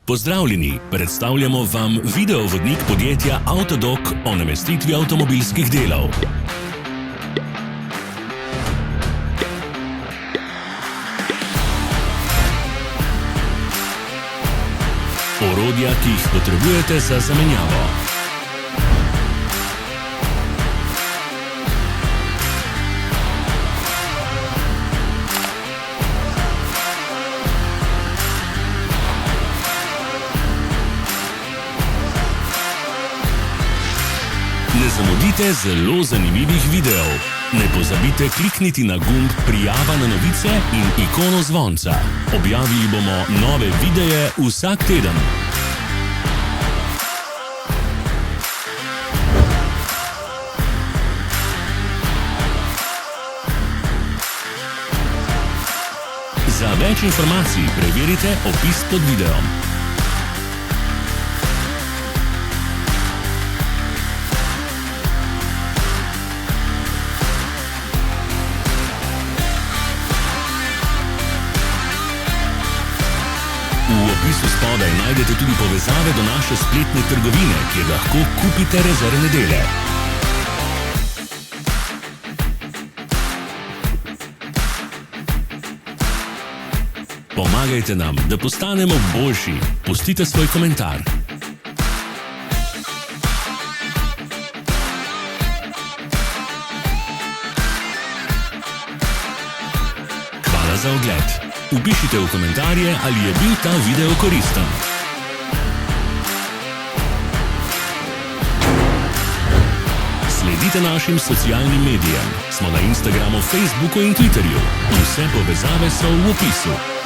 Pozdravljeni, predstavljamo vam videovodnik podjetja Avtodok o namestitvi avtomobilskih delov. Orodja, ki jih potrebujete za zamenjavo. Ne zamudite zelo zanimivih videov. Ne pozabite klikniti na gumb Prijava na novice in ikono zvonca. Objavili bomo nove videe vsak teden. Za več informacij preverite opis pod videom. V opisu spodaj najdete tudi povezave do naše spletne trgovine, kjer lahko kupite rezervne dele. Pomagajte nam, da postanemo boljši. Pustite svoj komentar. Hvala za ogled. Vpišite v komentarje, ali je bil ta video koristen. Sledite našim socialnim medijem. Smo na Instagramu, Facebooku in Twitterju. Vse povezave so v opisu.